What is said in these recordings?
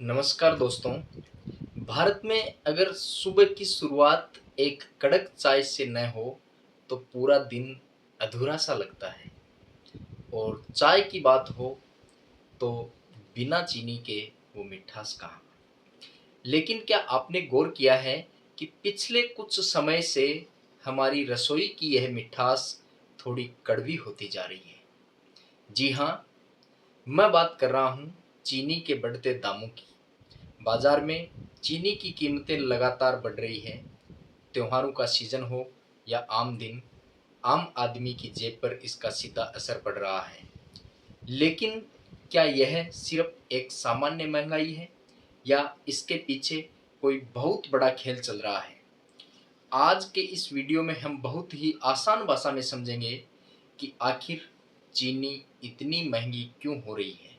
नमस्कार दोस्तों। भारत में अगर सुबह की शुरुआत एक कड़क चाय से न हो तो पूरा दिन अधूरा सा लगता है। और चाय की बात हो तो बिना चीनी के वो मिठास कहाँ। लेकिन क्या आपने गौर किया है कि पिछले कुछ समय से हमारी रसोई की यह मिठास थोड़ी कड़वी होती जा रही है। जी हाँ, मैं बात कर रहा हूँ चीनी के बढ़ते दामों की। बाजार में चीनी की कीमतें लगातार बढ़ रही हैं। त्योहारों का सीजन हो या आम दिन, आम आदमी की जेब पर इसका सीधा असर पड़ रहा है। लेकिन क्या यह सिर्फ एक सामान्य महंगाई है या इसके पीछे कोई बहुत बड़ा खेल चल रहा है? आज के इस वीडियो में हम बहुत ही आसान भाषा में समझेंगे कि आखिर चीनी इतनी महंगी क्यों हो रही है,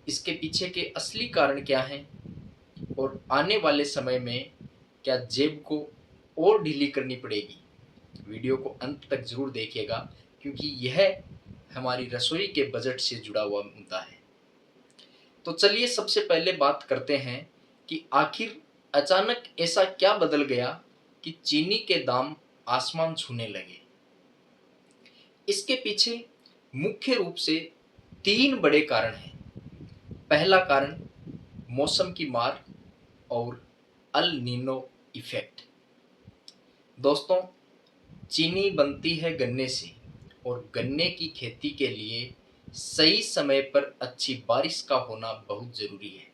इसके पीछे के असली कारण क्या हैं और आने वाले समय में क्या जेब को और ढीली करनी पड़ेगी। वीडियो को अंत तक ज़रूर देखिएगा क्योंकि यह हमारी रसोई के बजट से जुड़ा हुआ मुद्दा है। तो चलिए सबसे पहले बात करते हैं कि आखिर अचानक ऐसा क्या बदल गया कि चीनी के दाम आसमान छूने लगे। इसके पीछे मुख्य रूप से 3 बड़े कारण हैं। पहला कारण मौसम की मार और अल नीनो इफेक्ट। दोस्तों, चीनी बनती है गन्ने से और गन्ने की खेती के लिए सही समय पर अच्छी बारिश का होना बहुत ज़रूरी है।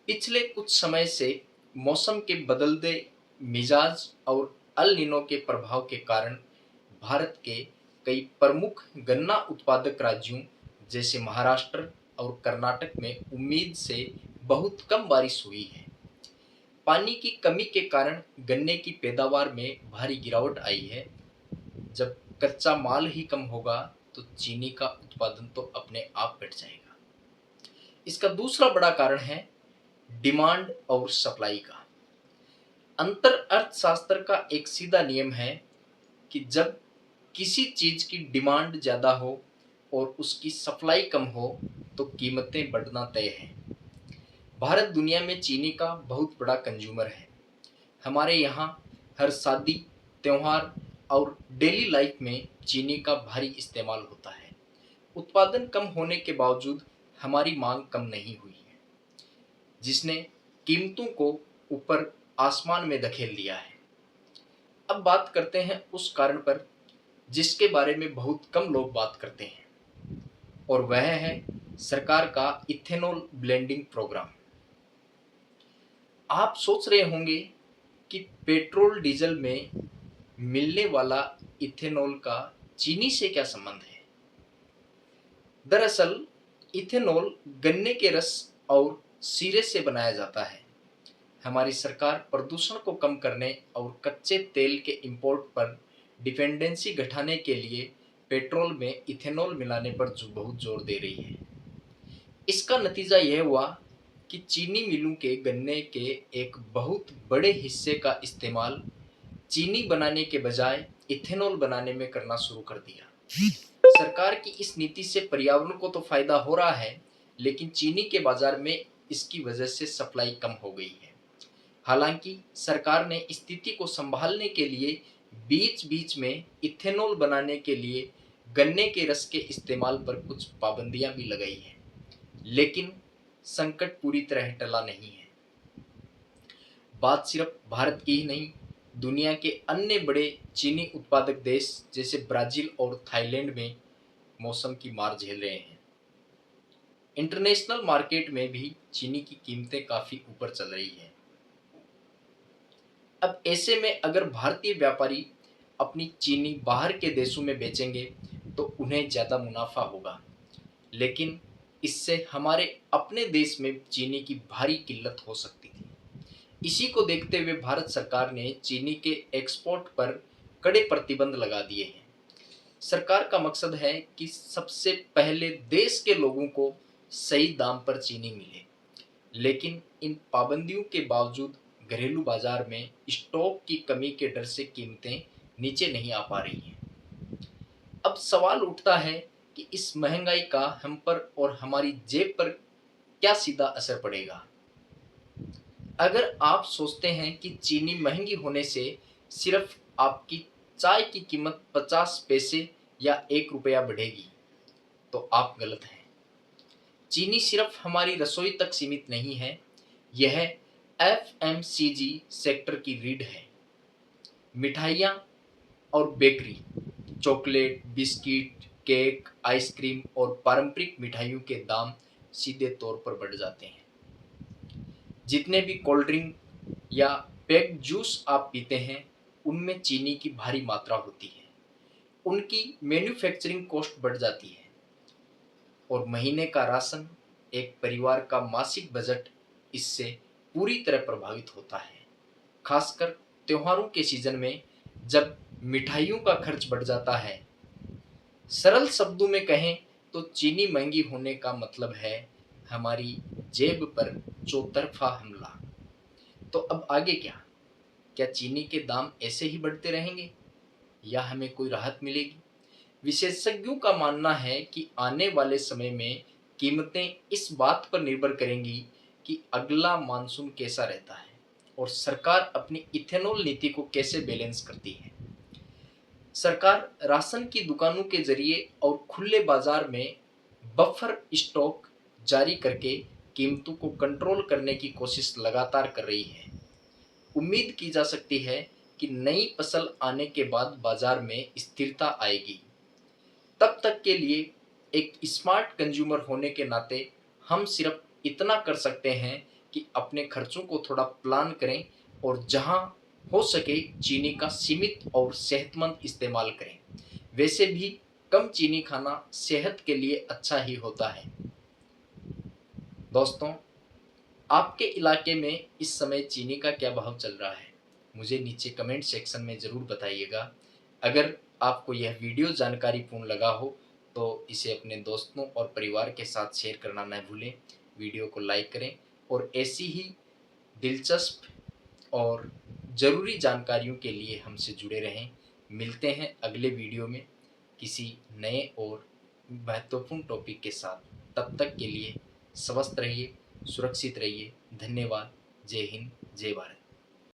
पिछले कुछ समय से मौसम के बदलते मिजाज और अल नीनो के प्रभाव के कारण भारत के कई प्रमुख गन्ना उत्पादक राज्यों जैसे महाराष्ट्र और कर्नाटक में उम्मीद से बहुत कम बारिश हुई है। पानी की कमी के कारण गन्ने की पैदावार में भारी गिरावट आई है। जब कच्चा माल ही कम होगा तो चीनी का उत्पादन तो अपने आप घट जाएगा। इसका दूसरा बड़ा कारण है डिमांड और सप्लाई का अंतर। अर्थशास्त्र का एक सीधा नियम है कि जब किसी चीज की डिमांड ज्यादा हो और उसकी सप्लाई कम हो तो कीमतें बढ़ना तय है। भारत दुनिया में चीनी का बहुत बड़ा कंज्यूमर है। हमारे यहाँ हर शादी, त्योहार और डेली लाइफ में चीनी का भारी इस्तेमाल होता है। उत्पादन कम होने के बावजूद हमारी मांग कम नहीं हुई है, जिसने कीमतों को ऊपर आसमान में धकेल दिया है। अब बात करते हैं उस कारण पर जिसके बारे में बहुत कम लोग बात करते हैं, और वह है सरकार का इथेनॉल ब्लेंडिंग प्रोग्राम। आप सोच रहे होंगे कि पेट्रोल डीजल में मिलने वाला इथेनॉल का चीनी से क्या संबंध है। दरअसल इथेनॉल गन्ने के रस और सीरे से बनाया जाता है। हमारी सरकार प्रदूषण को कम करने और कच्चे तेल के इंपोर्ट पर डिपेंडेंसी घटाने के लिए पेट्रोल में इथेनॉल मिलाने पर बहुत जोर दे रही है। इसका नतीजा यह हुआ कि चीनी मिलों के गन्ने के एक बहुत बड़े हिस्से का इस्तेमाल चीनी बनाने के बजाय इथेनॉल बनाने में करना शुरू कर दिया। सरकार की इस नीति से पर्यावरण को तो फायदा हो रहा है, लेकिन चीनी के बाजार में इसकी वजह से सप्लाई कम हो गई है। हालांकि सरकार ने स्थिति को संभालने के लिए बीच-बीच में इथेनॉल बनाने के लिए गन्ने के रस के इस्तेमाल पर कुछ पाबंदियां भी लगाई हैं, लेकिन संकट पूरी तरह टला नहीं है। बात सिर्फ भारत की ही नहीं, दुनिया के अन्य बड़े चीनी उत्पादक देश जैसे ब्राजील और थाईलैंड में मौसम की मार झेल रहे हैं। इंटरनेशनल मार्केट में भी चीनी की कीमतें काफी ऊपर चल रही है। अब ऐसे में अगर भारतीय व्यापारी अपनी चीनी बाहर के देशों में बेचेंगे तो उन्हें ज्यादा मुनाफा होगा, लेकिन इससे हमारे अपने देश में चीनी की भारी किल्लत हो सकती थी। इसी को देखते हुए भारत सरकार ने चीनी के एक्सपोर्ट पर कड़े प्रतिबंध लगा दिए हैं। सरकार का मकसद है कि सबसे पहले देश के लोगों को सही दाम पर चीनी मिले, लेकिन इन पाबंदियों के बावजूद घरेलू बाजार में स्टॉक की कमी के डर से कीमतें नीचे नहीं आ पा रही हैं। अब सवाल उठता है कि इस महंगाई का हम पर और हमारी जेब पर क्या सीधा असर पड़ेगा? अगर आप सोचते हैं कि चीनी महंगी होने से सिर्फ आपकी चाय की कीमत 50 पैसे या 1 रुपया बढ़ेगी, तो आप गलत हैं। चीनी सिर्फ हमारी रसोई तक सीमित नहीं है, यह एफएमसीजी सेक्टर की रीढ़ है। मिठाइयाँ और bakery, chocolate, biscuit, cake, ice cream और पारंपरिक मिठाइयों के दाम सीधे तौर पर बढ़ जाते हैं। जितने भी कोल्ड ड्रिंक या पैक्ड जूस आप पीते हैं, उनमें चीनी की भारी मात्रा होती है। उनकी मैन्युफैक्चरिंग कॉस्ट बढ़ जाती है और महीने का राशन, एक परिवार का मासिक बजट इससे पूरी तरह प्रभावित होता है। खासकर त्योहारों के सीजन में जब मिठाइयों का खर्च बढ़ जाता है। सरल शब्दों में कहें तो चीनी महंगी होने का मतलब है हमारी जेब पर चौतरफा हमला। तो अब आगे क्या? क्या चीनी के दाम ऐसे ही बढ़ते रहेंगे या हमें कोई राहत मिलेगी? विशेषज्ञों का मानना है कि आने वाले समय में कीमतें इस बात पर निर्भर करेंगी कि अगला मानसून कैसा रहता है और सरकार अपनी इथेनॉल नीति को कैसे बैलेंस करती है। सरकार राशन की दुकानों के जरिए और खुले बाजार में बफर स्टॉक जारी करके कीमतों को कंट्रोल करने की कोशिश लगातार कर रही है। उम्मीद की जा सकती है कि नई फसल आने के बाद बाजार में स्थिरता आएगी। तब तक के लिए एक स्मार्ट कंज्यूमर होने के नाते हम सिर्फ इतना कर सकते हैं कि अपने खर्चों को थोड़ा प्लान करें और जहां हो सके चीनी का सीमित और सेहतमंद इस्तेमाल करें। वैसे भी कम चीनी खाना सेहत के लिए अच्छा ही होता है। दोस्तों, आपके इलाके में इस समय चीनी का क्या भाव चल रहा है? मुझे नीचे कमेंट सेक्शन में ज़रूर बताइएगा। अगर आपको यह वीडियो जानकारीपूर्ण लगा हो तो इसे अपने दोस्तों और परिवार के साथ शेयर करना न भूलें। वीडियो को लाइक करें और ऐसी ही दिलचस्प और ज़रूरी जानकारियों के लिए हमसे जुड़े रहें। मिलते हैं अगले वीडियो में किसी नए और महत्वपूर्ण टॉपिक के साथ। तब तक के लिए स्वस्थ रहिए, सुरक्षित रहिए। धन्यवाद। जय हिंद, जय भारत।